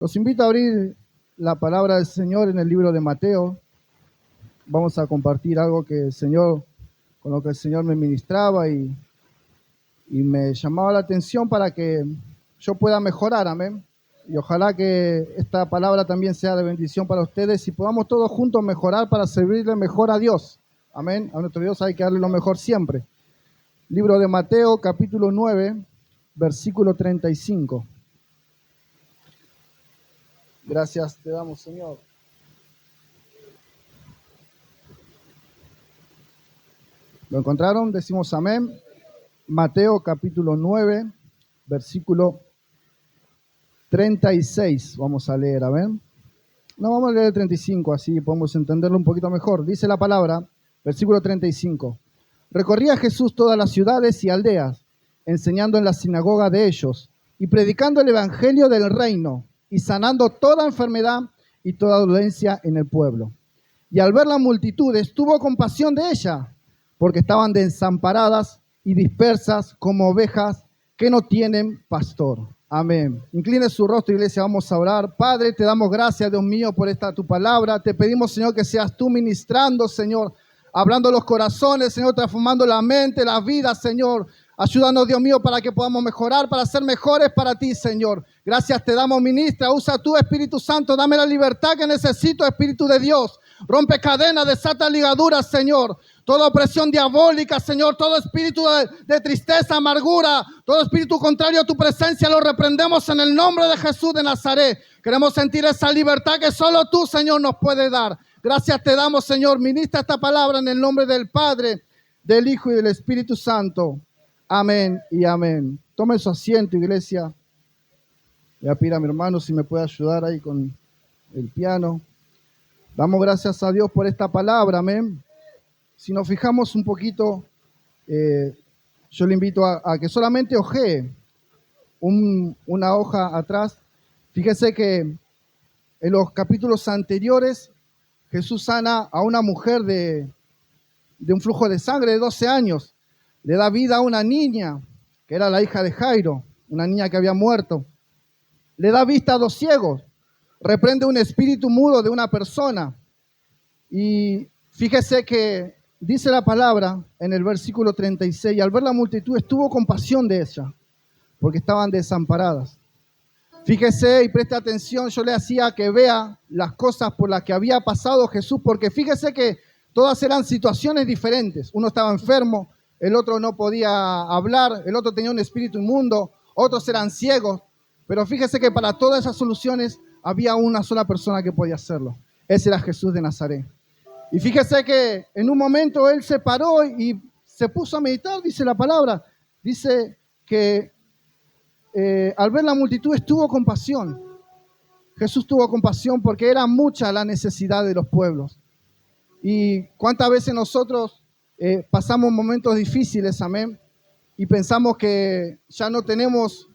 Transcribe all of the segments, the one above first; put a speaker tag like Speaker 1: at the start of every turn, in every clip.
Speaker 1: Los invito a abrir la palabra del Señor en el libro de Mateo. Vamos a compartir algo que el Señor, con lo que el Señor me ministraba y me llamaba la atención para que yo pueda mejorar, amén. Y ojalá que esta palabra también sea de bendición para ustedes y podamos todos juntos mejorar para servirle mejor a Dios. Amén. A nuestro Dios hay que darle lo mejor siempre. Libro de Mateo, capítulo 9, versículo 35. Gracias te damos, Señor. ¿Lo encontraron? Decimos amén. Mateo capítulo 9, versículo 36. Vamos a leer, amén. No, vamos a leer el 35, así podemos entenderlo un poquito mejor. Dice la palabra, versículo 35. Recorría Jesús todas las ciudades y aldeas, enseñando en la sinagoga de ellos y predicando el evangelio del reino y sanando toda enfermedad y toda dolencia en el pueblo. Y al ver la multitud, tuvo compasión de ella, porque estaban desamparadas y dispersas como ovejas que no tienen pastor. Amén. Incline su rostro, iglesia, vamos a orar. Padre, te damos gracias, Dios mío, por esta tu palabra. Te pedimos, Señor, que seas tú ministrando, Señor, hablando los corazones, Señor, transformando la mente, la vida, Señor. Ayúdanos, Dios mío, para que podamos mejorar, para ser mejores para ti, Señor. Gracias te damos, ministra. Usa tu Espíritu Santo. Dame la libertad que necesito, Espíritu de Dios. Rompe cadenas, desata ligaduras, Señor. Toda opresión diabólica, Señor, todo espíritu de tristeza, amargura, todo espíritu contrario a tu presencia, lo reprendemos en el nombre de Jesús de Nazaret. Queremos sentir esa libertad que solo tú, Señor, nos puedes dar. Gracias te damos, Señor. Ministra esta palabra en el nombre del Padre, del Hijo y del Espíritu Santo. Amén y amén. Tome su asiento, iglesia. Voy a pedir a mi hermano si me puede ayudar ahí con el piano. Damos gracias a Dios por esta palabra, amén. Si nos fijamos un poquito, yo le invito a que solamente ojee una hoja atrás. Fíjese que en los capítulos anteriores Jesús sana a una mujer de un flujo de sangre de 12 años. Le da vida a una niña, que era la hija de Jairo, una niña que había muerto. Le da vista a 2 ciegos. Reprende un espíritu mudo de una persona. Y fíjese que dice la palabra en el versículo 36, y al ver la multitud tuvo compasión de ella, porque estaban desamparadas. Fíjese y preste atención, yo le hacía que vea las cosas por las que había pasado Jesús, porque fíjese que todas eran situaciones diferentes. Uno estaba enfermo, el otro no podía hablar, el otro tenía un espíritu inmundo, otros eran ciegos, pero fíjese que para todas esas soluciones había una sola persona que podía hacerlo. Ese era Jesús de Nazaret. Y fíjese que en un momento él se paró y se puso a meditar, dice la palabra. Dice que al ver la multitud tuvo compasión. Jesús tuvo compasión porque era mucha la necesidad de los pueblos. Y cuántas veces nosotros pasamos momentos difíciles, amén, y pensamos que ya no tenemos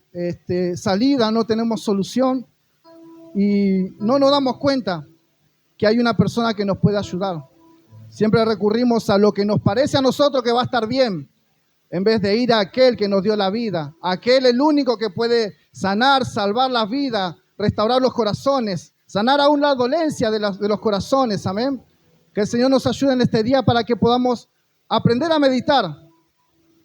Speaker 1: salida, no tenemos solución, y no nos damos cuenta que hay una persona que nos puede ayudar. Siempre recurrimos a lo que nos parece a nosotros que va a estar bien, en vez de ir a aquel que nos dio la vida. Aquel es el único que puede sanar, salvar la vida, restaurar los corazones, sanar aún la dolencia de los corazones, amén. Que el Señor nos ayude en este día para que podamos aprender a meditar,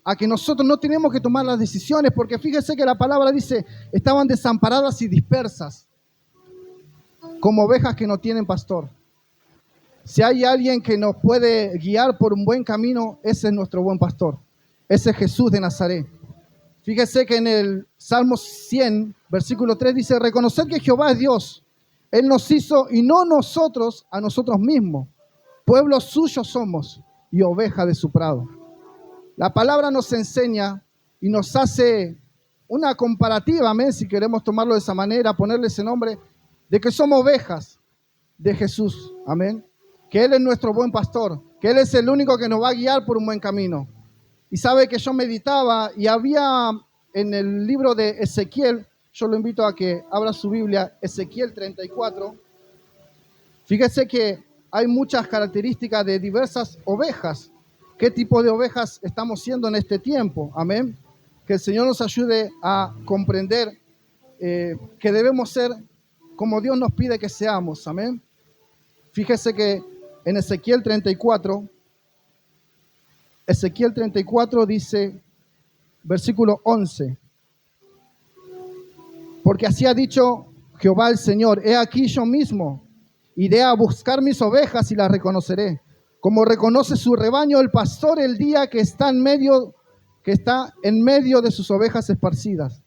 Speaker 1: a que nosotros no tenemos que tomar las decisiones, porque fíjese que la palabra dice, estaban desamparadas y dispersas, como ovejas que no tienen pastor. Si hay alguien que nos puede guiar por un buen camino, ese es nuestro buen pastor. Ese es Jesús de Nazaret. Fíjese que en el Salmo 100, versículo 3 dice, reconoced que Jehová es Dios. Él nos hizo y no nosotros a nosotros mismos. Pueblo suyo somos y oveja de su prado. La palabra nos enseña y nos hace una comparativa, amén, si queremos tomarlo de esa manera, ponerle ese nombre, de que somos ovejas de Jesús, amén. Que Él es nuestro buen pastor, que Él es el único que nos va a guiar por un buen camino. Y sabe que yo meditaba y había en el libro de Ezequiel, yo lo invito a que abra su Biblia, Ezequiel 34. Fíjese que hay muchas características de diversas ovejas. ¿Qué tipo de ovejas estamos siendo en este tiempo? Amén. Que el Señor nos ayude a comprender que debemos ser como Dios nos pide que seamos. Amén. Fíjese que en Ezequiel 34 dice, versículo 11, porque así ha dicho Jehová el Señor, he aquí yo mismo, iré a buscar mis ovejas y las reconoceré, como reconoce su rebaño el pastor el día que está en medio de sus ovejas esparcidas.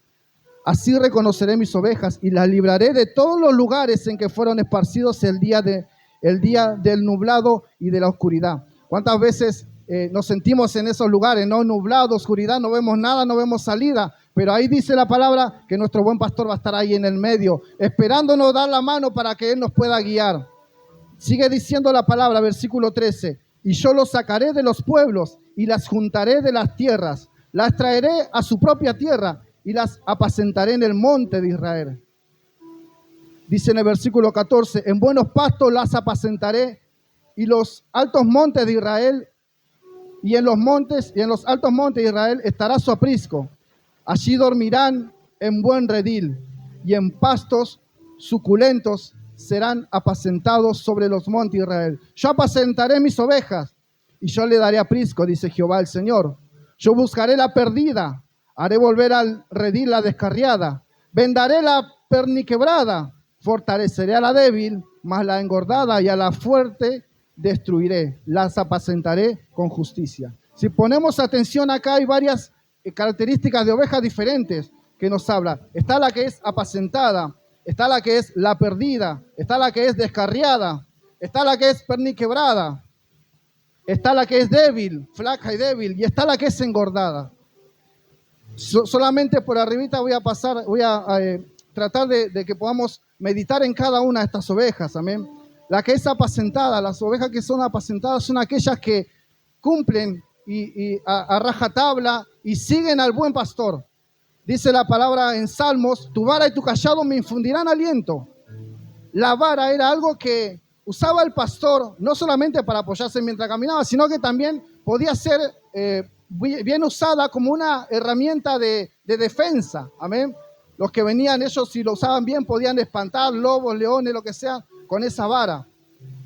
Speaker 1: Así reconoceré mis ovejas y las libraré de todos los lugares en que fueron esparcidos el día del nublado y de la oscuridad. ¿Cuántas veces nos sentimos en esos lugares, no? Nublado, oscuridad, no vemos nada, no vemos salida. Pero ahí dice la palabra que nuestro buen pastor va a estar ahí en el medio, esperándonos dar la mano para que Él nos pueda guiar. Sigue diciendo la palabra, versículo 13. Y yo los sacaré de los pueblos y las juntaré de las tierras. Las traeré a su propia tierra y las apacentaré en el monte de Israel. Dice en el versículo 14, en buenos pastos las apacentaré y los altos montes de Israel, y en los altos montes de Israel estará su aprisco. Allí dormirán en buen redil y en pastos suculentos serán apacentados sobre los montes de Israel. Yo apacentaré mis ovejas y yo le daré aprisco, dice Jehová el Señor. Yo buscaré la perdida, haré volver al redil la descarriada, vendaré la perniquebrada, fortaleceré a la débil, mas la engordada y a la fuerte destruiré, las apacentaré con justicia. Si ponemos atención acá hay varias características de ovejas diferentes que nos habla. Está la que es apacentada, está la que es la perdida, está la que es descarriada, está la que es perniquebrada, está la que es débil, flaca y débil, y está la que es engordada. Solamente por arribita voy a tratar de que podamos meditar en cada una de estas ovejas, amén. La que es apacentada, las ovejas que son apacentadas son aquellas que cumplen a rajatabla y siguen al buen pastor. Dice la palabra en Salmos, tu vara y tu cayado me infundirán aliento. La vara era algo que usaba el pastor no solamente para apoyarse mientras caminaba, sino que también podía ser bien usada como una herramienta de defensa. Amén. Los que venían, ellos si lo usaban bien, podían espantar lobos, leones, lo que sea, con esa vara.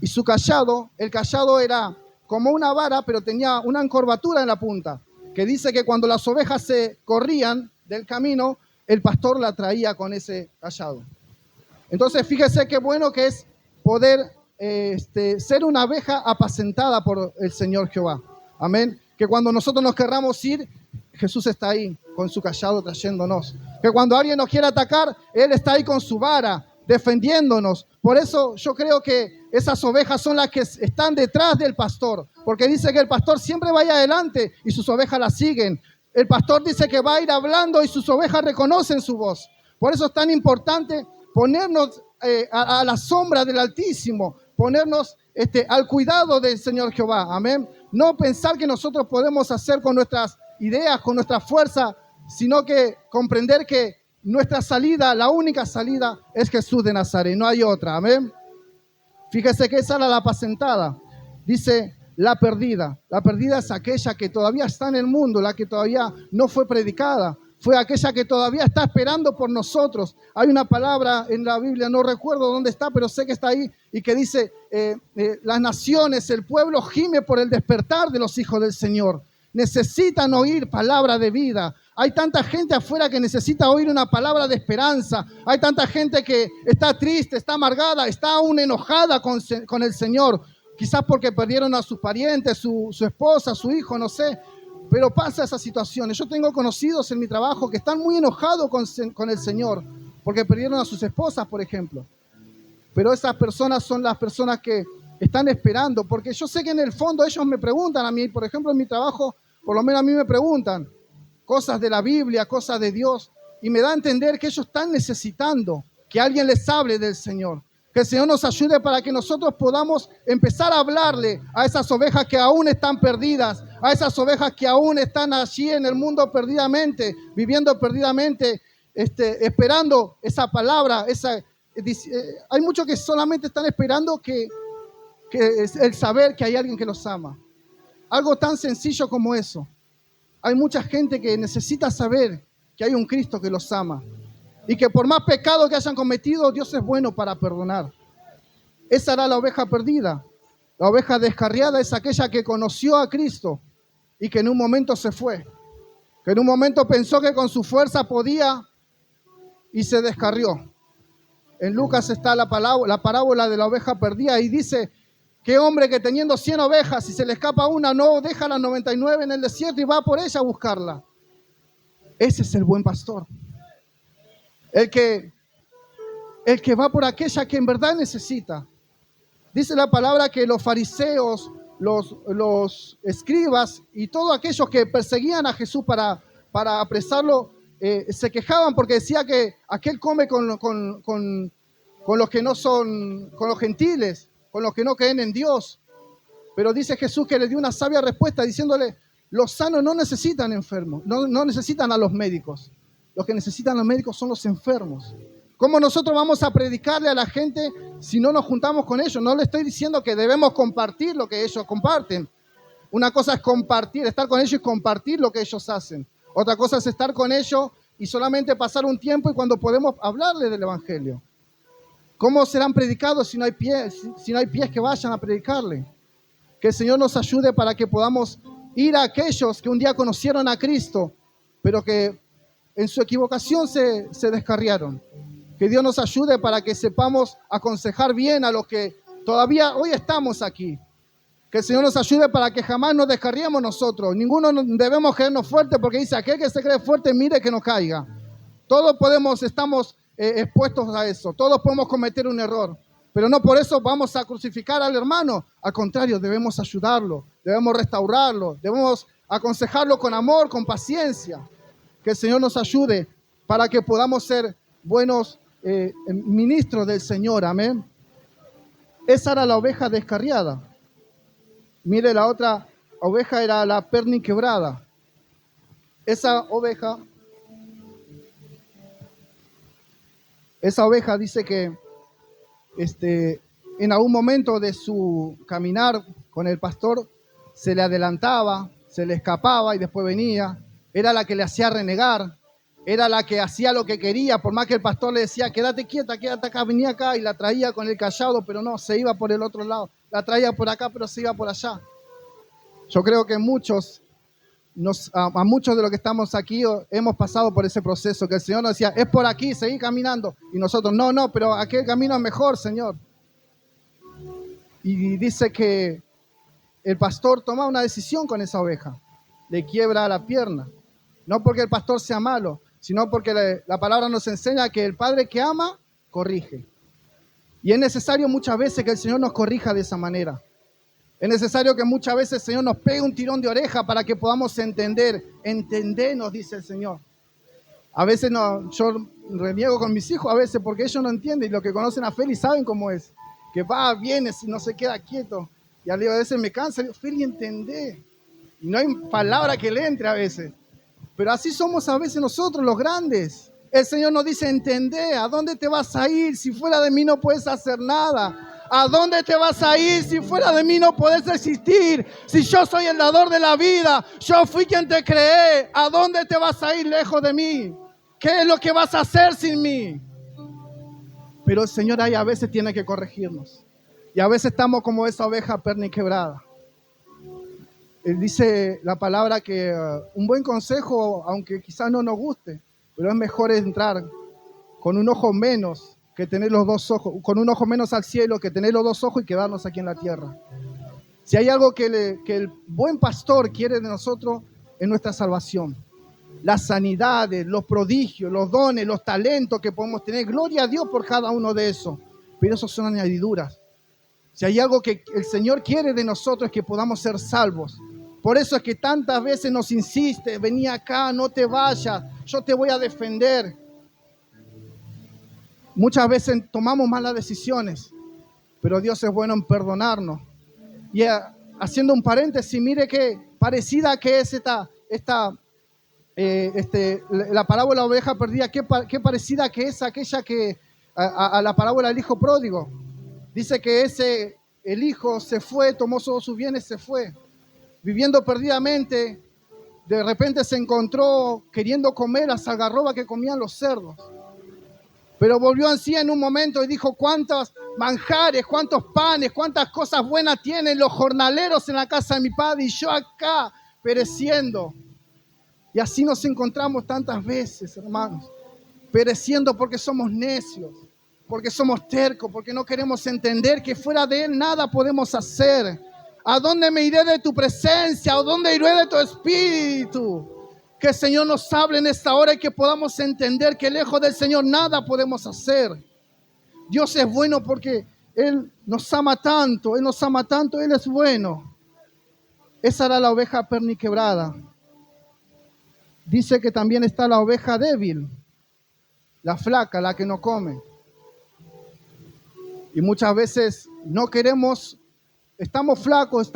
Speaker 1: Y su cayado, el cayado era como una vara, pero tenía una encorvatura en la punta, que dice que cuando las ovejas se corrían del camino, el pastor la traía con ese cayado. Entonces, fíjese qué bueno que es poder ser una oveja apacentada por el Señor Jehová. Amén. Que cuando nosotros nos querramos ir, Jesús está ahí con su cayado trayéndonos. Que cuando alguien nos quiera atacar, Él está ahí con su vara defendiéndonos. Por eso yo creo que esas ovejas son las que están detrás del pastor, porque dice que el pastor siempre va adelante y sus ovejas la siguen. El pastor dice que va a ir hablando y sus ovejas reconocen su voz. Por eso es tan importante ponernos a la sombra del Altísimo, ponernos al cuidado del Señor Jehová. Amén. No pensar que nosotros podemos hacer con nuestras ideas, con nuestra fuerza, sino que comprender que nuestra salida, la única salida es Jesús de Nazaret, no hay otra. Amén. Fíjese que esa era la apacentada. Dice la perdida. La perdida es aquella que todavía está en el mundo, la que todavía no fue predicada. Fue aquella que todavía está esperando por nosotros. Hay una palabra en la Biblia, no recuerdo dónde está, pero sé que está ahí, y que dice, las naciones, el pueblo gime por el despertar de los hijos del Señor. Necesitan oír palabra de vida. Hay tanta gente afuera que necesita oír una palabra de esperanza. Hay tanta gente que está triste, está amargada, está aún enojada con el Señor. Quizás porque perdieron a sus parientes, su esposa, su hijo, no sé. Pero pasa esas situaciones. Yo tengo conocidos en mi trabajo que están muy enojados con el Señor porque perdieron a sus esposas, por ejemplo. Pero esas personas son las personas que están esperando, porque yo sé que en el fondo ellos me preguntan a mí, por ejemplo, en mi trabajo, por lo menos a mí me preguntan cosas de la Biblia, cosas de Dios, y me da a entender que ellos están necesitando que alguien les hable del Señor. Que el Señor nos ayude para que nosotros podamos empezar a hablarle a esas ovejas que aún están perdidas, a esas ovejas que aún están allí en el mundo perdidamente, viviendo perdidamente, esperando esa palabra. Hay muchos que solamente están esperando que el saber que hay alguien que los ama. Algo tan sencillo como eso. Hay mucha gente que necesita saber que hay un Cristo que los ama. Y que por más pecado que hayan cometido, Dios es bueno para perdonar. Esa era la oveja perdida. La oveja descarriada es aquella que conoció a Cristo y que en un momento se fue. Que en un momento pensó que con su fuerza podía y se descarrió. En Lucas está la parábola de la oveja perdida y dice: ¿qué hombre que teniendo 100 ovejas, si se le escapa una, no deja las 99 en el desierto y va por ella a buscarla? Ese es el buen pastor. El que va por aquella que en verdad necesita. Dice la palabra que los fariseos, los escribas y todos aquellos que perseguían a Jesús para apresarlo, se quejaban porque decía que aquel come con los que no son, con los gentiles, con los que no creen en Dios. Pero dice Jesús que le dio una sabia respuesta diciéndole: los sanos no necesitan enfermos, no necesitan a los médicos. Los que necesitan a los médicos son los enfermos. ¿Cómo nosotros vamos a predicarle a la gente si no nos juntamos con ellos? No le estoy diciendo que debemos compartir lo que ellos comparten. Una cosa es compartir, estar con ellos y compartir lo que ellos hacen. Otra cosa es estar con ellos y solamente pasar un tiempo y cuando podemos hablarles del Evangelio. ¿Cómo serán predicados si no hay pies que vayan a predicarle? Que el Señor nos ayude para que podamos ir a aquellos que un día conocieron a Cristo, pero que en su equivocación se descarriaron. Que Dios nos ayude para que sepamos aconsejar bien a los que todavía hoy estamos aquí. Que el Señor nos ayude para que jamás nos descarriemos nosotros. Ninguno debemos creernos fuertes porque dice: aquel que se cree fuerte, mire que no caiga. Todos estamos expuestos a eso. Todos podemos cometer un error. Pero no por eso vamos a crucificar al hermano. Al contrario, debemos ayudarlo, debemos restaurarlo, debemos aconsejarlo con amor, con paciencia. Que el Señor nos ayude para que podamos ser buenos ministros del Señor. Amén. Esa era la oveja descarriada. Mire, la otra oveja era la perniquebrada. Esa oveja dice que en algún momento de su caminar con el pastor se le adelantaba, se le escapaba y después venía. Era la que le hacía renegar, era la que hacía lo que quería, por más que el pastor le decía: quédate quieta, quédate acá, venía acá, y la traía con el callado, pero no, se iba por el otro lado. La traía por acá, pero se iba por allá. Yo creo que a muchos de los que estamos aquí hemos pasado por ese proceso, que el Señor nos decía: es por aquí, seguí caminando. Y nosotros: no, pero aquel camino es mejor, Señor. Y dice que el pastor toma una decisión con esa oveja. Le quiebra la pierna. No porque el pastor sea malo, sino porque la palabra nos enseña que el padre que ama, corrige. Y es necesario muchas veces que el Señor nos corrija de esa manera. Es necesario que muchas veces el Señor nos pegue un tirón de oreja para que podamos entender. Entendernos, dice el Señor. A veces yo reniego con mis hijos a veces porque ellos no entienden, y los que conocen a Feli saben cómo es. Que va, viene, no se queda quieto. Y a veces me cansa, digo: Feli, entendé. Y no hay palabra que le entre a veces. Pero así somos a veces nosotros, los grandes. El Señor nos dice: entendé, ¿a dónde te vas a ir? Si fuera de mí no puedes hacer nada. ¿A dónde te vas a ir? Si fuera de mí no puedes existir. Si yo soy el dador de la vida, yo fui quien te creé. ¿A dónde te vas a ir lejos de mí? ¿Qué es lo que vas a hacer sin mí? Pero el Señor ahí a veces tiene que corregirnos. Y a veces estamos como esa oveja perniquebrada. Dice la palabra que un buen consejo, aunque quizás no nos guste, pero es mejor entrar con un ojo menos que tener los dos ojos, con un ojo menos al cielo que tener los dos ojos y quedarnos aquí en la tierra. Si hay algo que el buen pastor quiere de nosotros, es nuestra salvación. Las sanidades, los prodigios, los dones, los talentos que podemos tener. Gloria a Dios por cada uno de esos. Pero esos son añadiduras. Si hay algo que el Señor quiere de nosotros, es que podamos ser salvos. Por eso es que tantas veces nos insiste: vení acá, no te vayas, yo te voy a defender. Muchas veces tomamos malas decisiones, pero Dios es bueno en perdonarnos. Y haciendo un paréntesis, mire qué parecida que es la parábola de la oveja perdida, qué parecida que es aquella que a la parábola del hijo pródigo. Dice que el hijo se fue, tomó todos sus bienes, se fue. Viviendo perdidamente, de repente se encontró queriendo comer las algarrobas que comían los cerdos. Pero volvió en sí en un momento y dijo: cuántos manjares, cuántos panes, cuántas cosas buenas tienen los jornaleros en la casa de mi padre y yo acá pereciendo. Y así nos encontramos tantas veces, hermanos, pereciendo porque somos necios, porque somos tercos, porque no queremos entender que fuera de Él nada podemos hacer. ¿A dónde me iré de tu presencia? ¿A dónde iré de tu espíritu? Que el Señor nos hable en esta hora y que podamos entender que lejos del Señor nada podemos hacer. Dios es bueno porque Él nos ama tanto, Él nos ama tanto, Él es bueno. Esa era la oveja perniquebrada. Dice que también está la oveja débil, la flaca, la que no come. Y muchas veces no queremos, estamos flacos,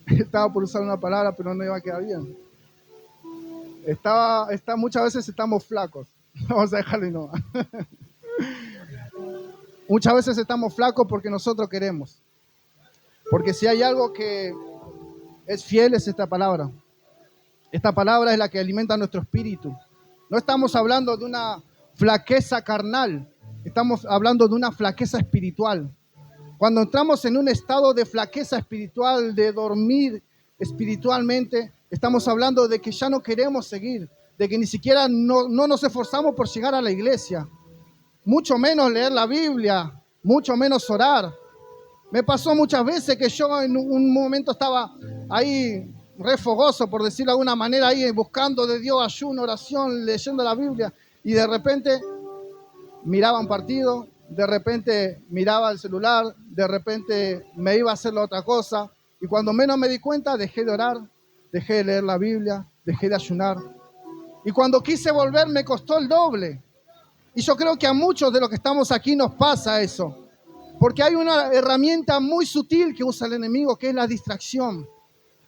Speaker 1: estaba por usar una palabra, pero no iba a quedar bien. Muchas veces estamos flacos. Vamos a dejarlo y no. Muchas veces estamos flacos porque nosotros queremos. Porque si hay algo que es fiel es esta palabra. Esta palabra es la que alimenta nuestro espíritu. No estamos hablando de una flaqueza carnal. Estamos hablando de una flaqueza espiritual. Cuando entramos en un estado de flaqueza espiritual, de dormir espiritualmente, estamos hablando de que ya no queremos seguir, de que ni siquiera no nos esforzamos por llegar a la iglesia, mucho menos leer la Biblia, mucho menos orar. Me pasó muchas veces que yo en un momento estaba ahí refogoso, por decirlo de alguna manera, ahí buscando de Dios ayuno, oración, leyendo la Biblia, y de repente miraba un partido, de repente miraba el celular, de repente me iba a hacer la otra cosa, y cuando menos me di cuenta dejé de orar, dejé de leer la Biblia, dejé de ayunar, y cuando quise volver me costó el doble. Y yo creo que a muchos de los que estamos aquí nos pasa eso, porque hay una herramienta muy sutil que usa el enemigo, que es la distracción.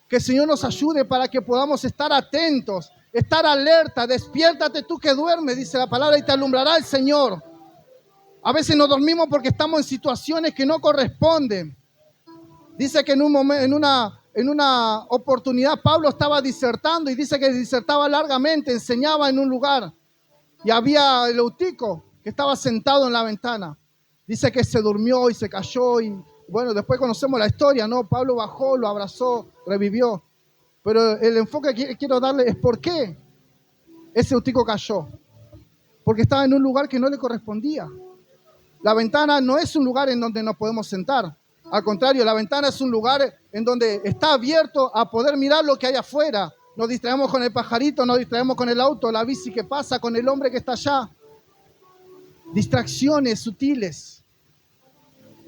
Speaker 1: Que el Señor nos ayude para que podamos estar atentos, estar alerta. Despiértate tú que duermes, dice la palabra, y te alumbrará el Señor. A veces nos dormimos porque estamos en situaciones que no corresponden. Dice que en una oportunidad Pablo estaba disertando y dice que disertaba largamente, enseñaba en un lugar. Y había el eutico que estaba sentado en la ventana. Dice que se durmió y se cayó y bueno, después conocemos la historia, ¿no? Pablo bajó, lo abrazó, revivió. Pero el enfoque que quiero darle es por qué ese eutico cayó. Porque estaba en un lugar que no le correspondía. La ventana no es un lugar en donde nos podemos sentar. Al contrario, la ventana es un lugar en donde está abierto a poder mirar lo que hay afuera. Nos distraemos con el pajarito, nos distraemos con el auto, la bici que pasa, con el hombre que está allá. Distracciones sutiles.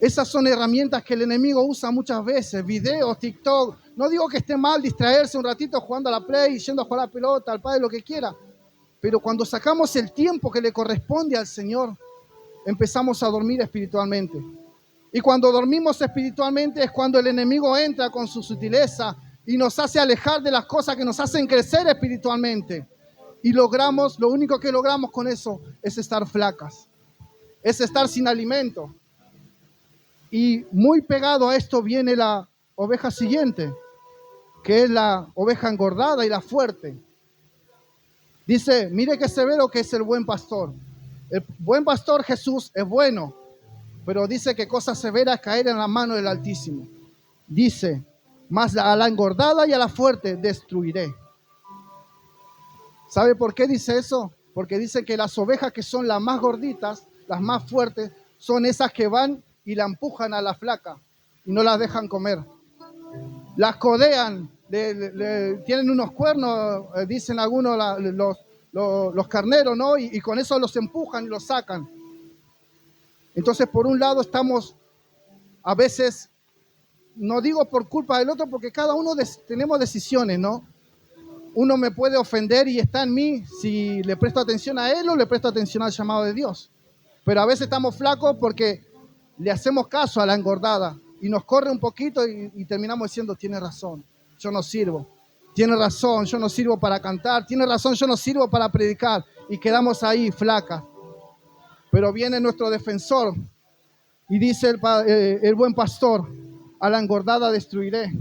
Speaker 1: Esas son herramientas que el enemigo usa muchas veces. Videos, TikTok. No digo que esté mal distraerse un ratito jugando a la Play, yendo a jugar a la pelota, al padre, lo que quiera. Pero cuando sacamos el tiempo que le corresponde al Señor, empezamos a dormir espiritualmente. Y cuando dormimos espiritualmente es cuando el enemigo entra con su sutileza y nos hace alejar de las cosas que nos hacen crecer espiritualmente. Y lo único que logramos con eso es estar flacas, es estar sin alimento. Y muy pegado a esto viene la oveja siguiente, que es la oveja engordada y la fuerte. Dice, mire qué severo que es el buen pastor. El buen pastor Jesús es bueno, pero dice que cosa severa es caer en la mano del Altísimo. Dice, mas a la engordada y a la fuerte destruiré. ¿Sabe por qué dice eso? Porque dice que las ovejas que son las más gorditas, las más fuertes, son esas que van y la empujan a la flaca y no las dejan comer. Las codean, tienen unos cuernos, dicen algunos los carneros, ¿no? Y con eso los empujan y los sacan. Entonces, por un lado estamos a veces, no digo por culpa del otro, porque cada uno tenemos decisiones, ¿no? Uno me puede ofender y está en mí si le presto atención a él o le presto atención al llamado de Dios. Pero a veces estamos flacos porque le hacemos caso a la engordada y nos corre un poquito y terminamos diciendo, tiene razón, yo no sirvo. Tiene razón, yo no sirvo para cantar. Tiene razón, yo no sirvo para predicar. Y quedamos ahí flacas. Pero viene nuestro defensor y dice el buen pastor, a la engordada destruiré.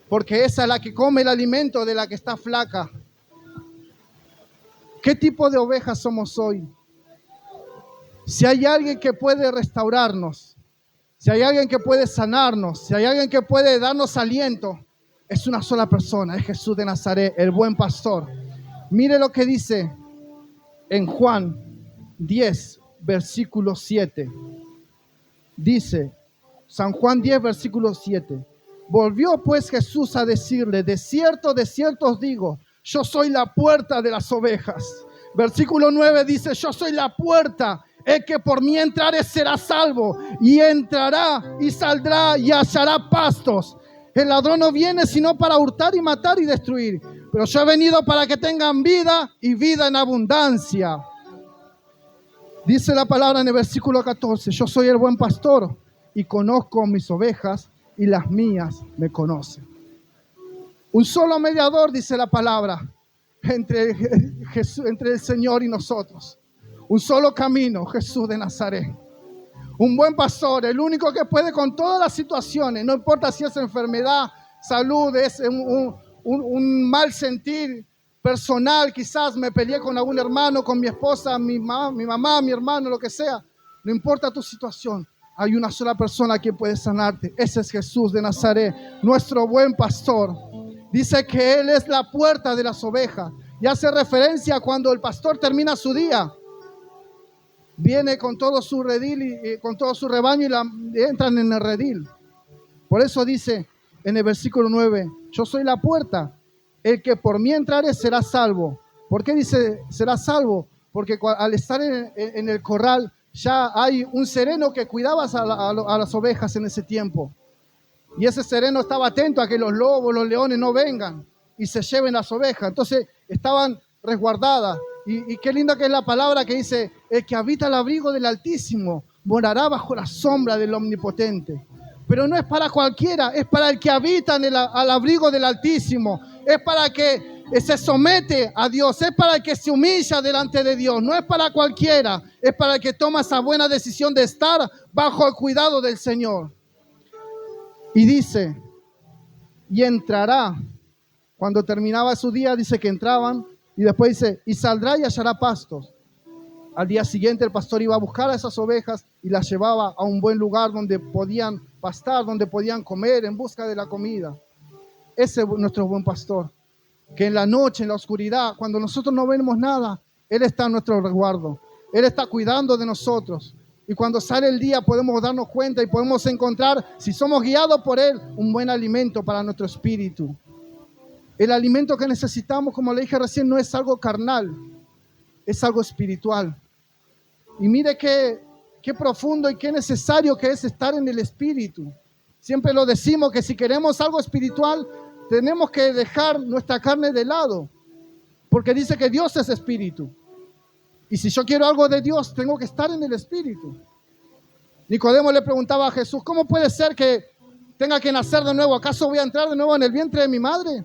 Speaker 1: Porque esa es la que come el alimento de la que está flaca. ¿Qué tipo de ovejas somos hoy? Si hay alguien que puede restaurarnos, si hay alguien que puede sanarnos, si hay alguien que puede darnos aliento, es una sola persona, es Jesús de Nazaret, el buen pastor. Mire lo que dice en Juan 10, versículo 7. Dice, San Juan 10, versículo 7. Volvió pues Jesús a decirle, de cierto os digo, yo soy la puerta de las ovejas. Versículo 9 dice, yo soy la puerta, el que por mí entrare será salvo, y entrará y saldrá y hallará pastos. El ladrón no viene sino para hurtar y matar y destruir, pero yo he venido para que tengan vida y vida en abundancia. Dice la palabra en el versículo 14, yo soy el buen pastor y conozco mis ovejas y las mías me conocen. Un solo mediador, dice la palabra, entre el Señor y nosotros. Un solo camino, Jesús de Nazaret. Un buen pastor, el único que puede con todas las situaciones, no importa si es enfermedad, salud, es un mal sentir personal, quizás me peleé con algún hermano, con mi esposa, mi mamá, mi hermano, lo que sea. No importa tu situación, hay una sola persona que puede sanarte. Ese es Jesús de Nazaret, nuestro buen pastor. Dice que Él es la puerta de las ovejas y hace referencia a cuando el pastor termina su día. Viene con todo su redil y con todo su rebaño y entran en el redil. Por eso dice en el versículo 9, yo soy la puerta, el que por mí entrare será salvo. ¿Por qué dice será salvo? Porque al estar en el corral ya hay un sereno que cuidaba a las ovejas en ese tiempo. Y ese sereno estaba atento a que los lobos, los leones no vengan y se lleven las ovejas. Entonces estaban resguardadas. Y qué linda que es la palabra que dice, el que habita al abrigo del Altísimo morará bajo la sombra del Omnipotente. Pero no es para cualquiera, es para el que habita al abrigo del Altísimo. Es para el que se somete a Dios, es para el que se humilla delante de Dios. No es para cualquiera, es para el que toma esa buena decisión de estar bajo el cuidado del Señor. Y dice, y entrará. Cuando terminaba su día, dice que entraban. Y después dice, y saldrá y hallará pastos. Al día siguiente el pastor iba a buscar a esas ovejas y las llevaba a un buen lugar donde podían pastar, donde podían comer en busca de la comida. Ese es nuestro buen pastor, que en la noche, en la oscuridad, cuando nosotros no vemos nada, Él está en nuestro resguardo. Él está cuidando de nosotros. Y cuando sale el día podemos darnos cuenta y podemos encontrar, si somos guiados por Él, un buen alimento para nuestro espíritu. El alimento que necesitamos, como le dije recién, no es algo carnal, es algo espiritual. Y mire qué profundo y qué necesario que es estar en el espíritu. Siempre lo decimos que si queremos algo espiritual, tenemos que dejar nuestra carne de lado, porque dice que Dios es espíritu. Y si yo quiero algo de Dios, tengo que estar en el espíritu. Nicodemo le preguntaba a Jesús, ¿cómo puede ser que tenga que nacer de nuevo? ¿Acaso voy a entrar de nuevo en el vientre de mi madre?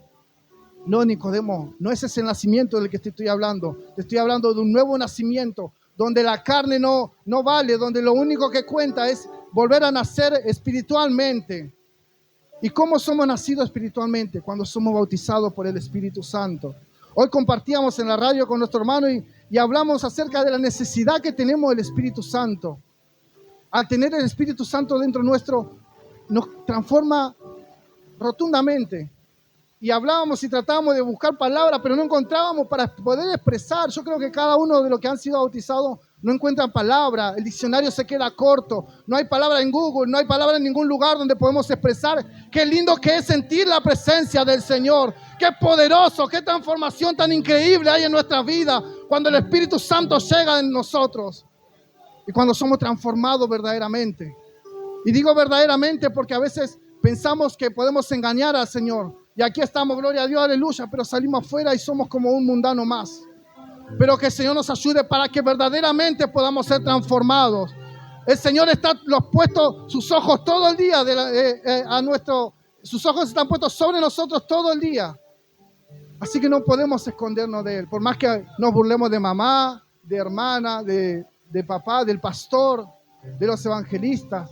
Speaker 1: No, Nicodemo, no es ese nacimiento del que te estoy hablando. Te estoy hablando de un nuevo nacimiento, donde la carne no vale, donde lo único que cuenta es volver a nacer espiritualmente. ¿Y cómo somos nacidos espiritualmente? Cuando somos bautizados por el Espíritu Santo. Hoy compartíamos en la radio con nuestro hermano y hablamos acerca de la necesidad que tenemos del Espíritu Santo. Al tener el Espíritu Santo dentro nuestro, nos transforma rotundamente. Y hablábamos y tratábamos de buscar palabras, pero no encontrábamos para poder expresar. Yo creo que cada uno de los que han sido bautizados no encuentran palabra. El diccionario se queda corto. No hay palabra en Google, no hay palabra en ningún lugar donde podemos expresar. Qué lindo que es sentir la presencia del Señor. Qué poderoso, qué transformación tan increíble hay en nuestra vida cuando el Espíritu Santo llega en nosotros y cuando somos transformados verdaderamente. Y digo verdaderamente porque a veces pensamos que podemos engañar al Señor. Y aquí estamos, gloria a Dios, aleluya, pero salimos afuera y somos como un mundano más. Pero que el Señor nos ayude para que verdaderamente podamos ser transformados. El Señor está puesto sus ojos todo el día sus ojos están puestos sobre nosotros todo el día. Así que no podemos escondernos de Él. Por más que nos burlemos de mamá, de hermana, de papá, del pastor, de los evangelistas.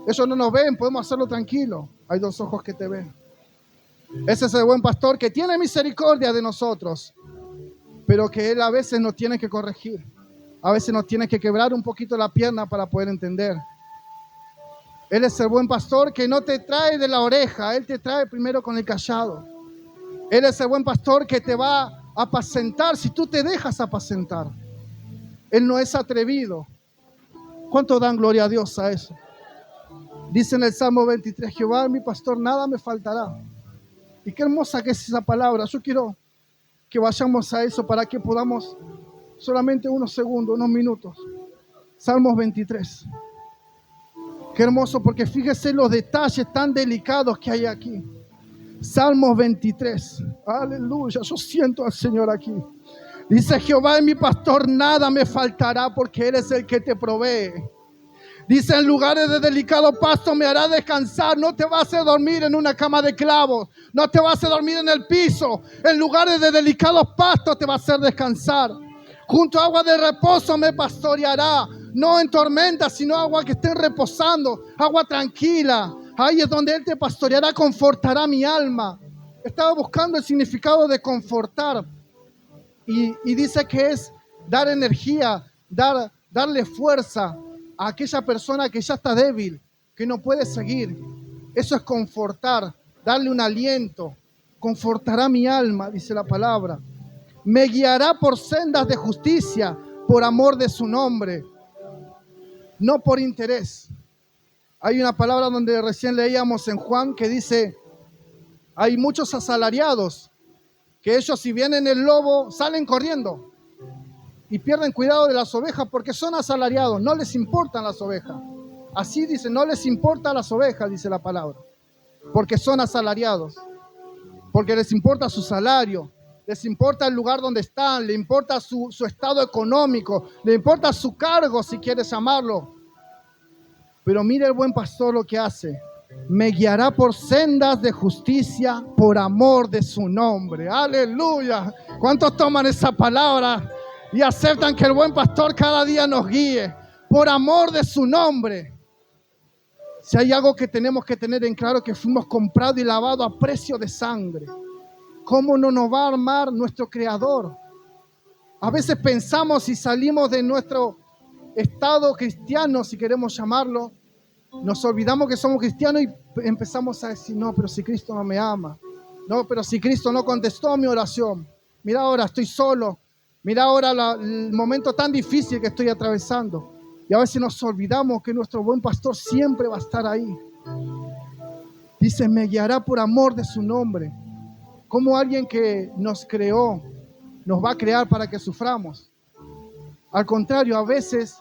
Speaker 1: Ellos no nos ven, podemos hacerlo tranquilo. Hay dos ojos que te ven. Ese es el buen pastor que tiene misericordia de nosotros. pero que Él a veces nos tiene que corregir. A veces nos tiene que quebrar un poquito la pierna para poder entender. Él es el buen pastor que no te trae de la oreja, Él te trae primero con el cayado. Él es el buen pastor que te va a apacentar si tú te dejas apacentar. Él no es atrevido. ¿Cuánto dan gloria a Dios a eso? Dice en el Salmo 23, Jehová es mi pastor, nada me faltará. Y qué hermosa que es esa palabra. Yo quiero que vayamos a eso para que podamos solamente unos segundos, unos minutos. Salmos 23. Qué hermoso, porque fíjese los detalles tan delicados que hay aquí. Salmos 23. Aleluya, yo siento al Señor aquí. Dice, Jehová es mi pastor, nada me faltará, porque Él es el que te provee. Dice, en lugares de delicado pasto me hará descansar. No te va a hacer dormir en una cama de clavos. No te va a hacer dormir en el piso. En lugares de delicados pastos te va a hacer descansar. Junto a agua de reposo me pastoreará. No en tormenta, sino agua que esté reposando. Agua tranquila. Ahí es donde Él te pastoreará, confortará mi alma. Estaba buscando el significado de confortar. Y dice que es dar energía, darle fuerza a aquella persona que ya está débil, que no puede seguir. Eso es confortar, darle un aliento. Confortará mi alma, dice la palabra. Me guiará por sendas de justicia, por amor de su nombre, no por interés. Hay una palabra donde recién leíamos en Juan que dice, hay muchos asalariados, que ellos si vienen el lobo salen corriendo y pierden cuidado de las ovejas porque son asalariados, no les importan las ovejas. Así dice, no les importa las ovejas, dice la palabra, porque son asalariados, porque les importa su salario, les importa el lugar donde están, le importa su estado económico, le importa su cargo, si quieres llamarlo. Pero mire el buen pastor lo que hace. Me guiará por sendas de justicia por amor de su nombre. Aleluya. ¿Cuántos toman esa palabra y aceptan que el buen pastor cada día nos guíe por amor de su nombre? Si hay algo que tenemos que tener en claro, que fuimos comprados y lavados a precio de sangre. ¿Cómo no nos va a armar nuestro Creador? A veces pensamos y salimos de nuestro estado cristiano, si queremos llamarlo, nos olvidamos que somos cristianos y empezamos a decir, no, pero si Cristo no me ama, no, pero si Cristo no contestó a mi oración, mira ahora estoy solo, mira ahora el momento tan difícil que estoy atravesando. Y a veces nos olvidamos que nuestro buen pastor siempre va a estar ahí. Dice, me guiará por amor de su nombre. Como alguien que nos creó, nos va a crear para que suframos. Al contrario, a veces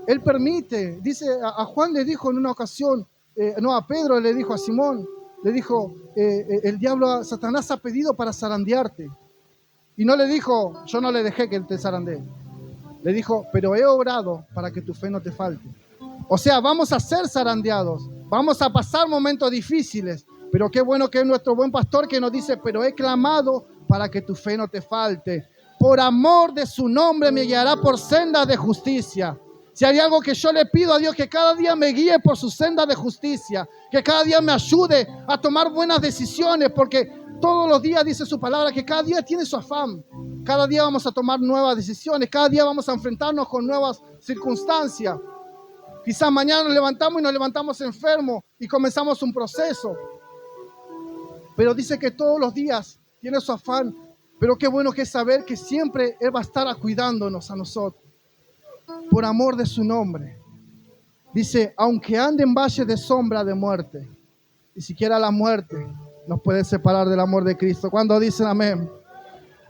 Speaker 1: Él permite. Dice, a Juan le dijo en una ocasión, a Pedro le dijo, a Simón, le dijo, el diablo, Satanás ha pedido para zarandearte. Y no le dijo, yo no le dejé que él te zarandee. Le dijo, pero he obrado para que tu fe no te falte. O sea, vamos a ser zarandeados, vamos a pasar momentos difíciles, pero qué bueno que es nuestro buen pastor que nos dice, pero he clamado para que tu fe no te falte. Por amor de su nombre me guiará por sendas de justicia. Si hay algo que yo le pido a Dios, que cada día me guíe por su senda de justicia, que cada día me ayude a tomar buenas decisiones, porque todos los días dice su palabra que cada día tiene su afán. Cada día vamos a tomar nuevas decisiones, cada día vamos a enfrentarnos con nuevas circunstancias. Quizás mañana nos levantamos y nos levantamos enfermos y comenzamos un proceso. Pero dice que todos los días tiene su afán. Pero qué bueno que es saber que siempre Él va a estar cuidándonos a nosotros. Por amor de su nombre. Dice, aunque ande en valle de sombra de muerte, ni siquiera la muerte nos puede separar del amor de Cristo. Cuando dicen amén.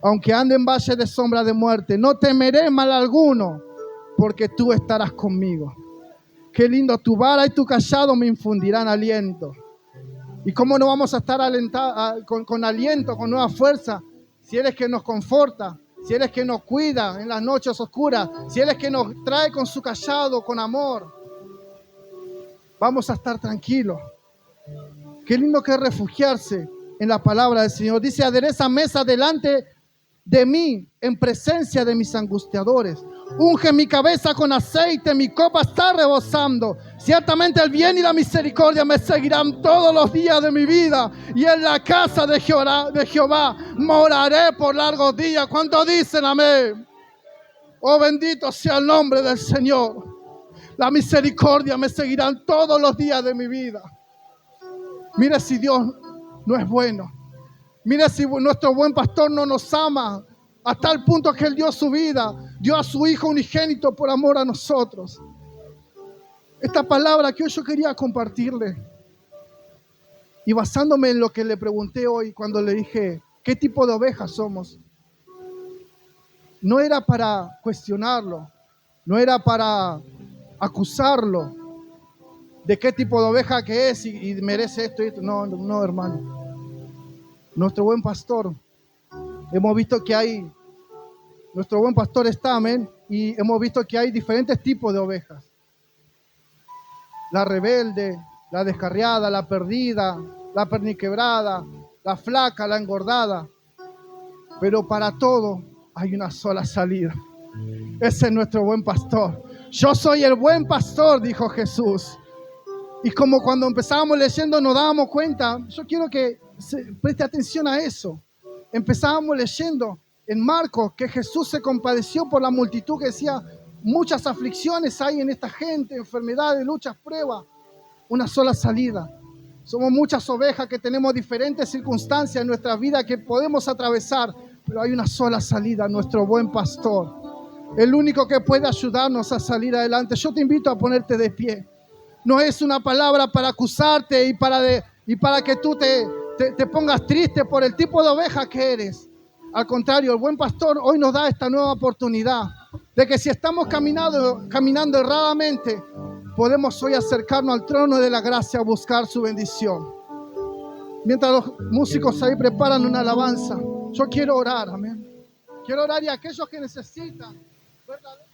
Speaker 1: Aunque ande en valle de sombra de muerte, no temeré mal alguno, porque tú estarás conmigo. Qué lindo, tu vara y tu cayado me infundirán aliento. ¿Y cómo no vamos a estar con aliento, con nueva fuerza, si Él es que nos conforta, si Él es que nos cuida en las noches oscuras, si Él es que nos trae con su cayado, con amor? Vamos a estar tranquilos. Qué lindo que es refugiarse en la palabra del Señor. Dice, adereza mesa delante de mí en presencia de mis angustiadores. Unge mi cabeza con aceite, mi copa está rebosando. Ciertamente el bien y la misericordia me seguirán todos los días de mi vida, y en la casa de Jehová moraré por largos días. ¿Cuántos dicen amén? Oh, bendito sea el nombre del Señor. La misericordia me seguirán todos los días de mi vida. Mire si Dios no es bueno. Mire si nuestro buen pastor no nos ama a tal punto que Él dio su vida, dio a su Hijo unigénito por amor a nosotros. Esta palabra que hoy yo quería compartirle, y basándome en lo que le pregunté hoy cuando le dije, ¿qué tipo de ovejas somos? No era para cuestionarlo, no era para acusarlo de qué tipo de oveja que es y merece esto y esto. No, hermano. Nuestro buen pastor, hemos visto que hay, nuestro buen pastor está, amén, y hemos visto que hay diferentes tipos de ovejas. La rebelde, la descarriada, la perdida, la perniquebrada, la flaca, la engordada. Pero para todo hay una sola salida. Ese es nuestro buen pastor. Yo soy el buen pastor, dijo Jesús. Y como cuando empezábamos leyendo nos dábamos cuenta, yo quiero que preste atención a eso. Empezábamos leyendo en Marcos que Jesús se compadeció por la multitud, que decía, muchas aflicciones hay en esta gente, enfermedades, luchas, pruebas. Una sola salida. Somos muchas ovejas que tenemos diferentes circunstancias en nuestra vida que podemos atravesar, pero hay una sola salida, nuestro buen pastor. El único que puede ayudarnos a salir adelante. Yo te invito a ponerte de pie. No es una palabra para acusarte y para que tú te pongas triste por el tipo de oveja que eres. Al contrario, el buen pastor hoy nos da esta nueva oportunidad de que si estamos caminando erradamente, podemos hoy acercarnos al trono de la gracia a buscar su bendición. Mientras los músicos ahí preparan una alabanza, yo quiero orar, amén. Quiero orar y a aquellos que necesitan verdaderamente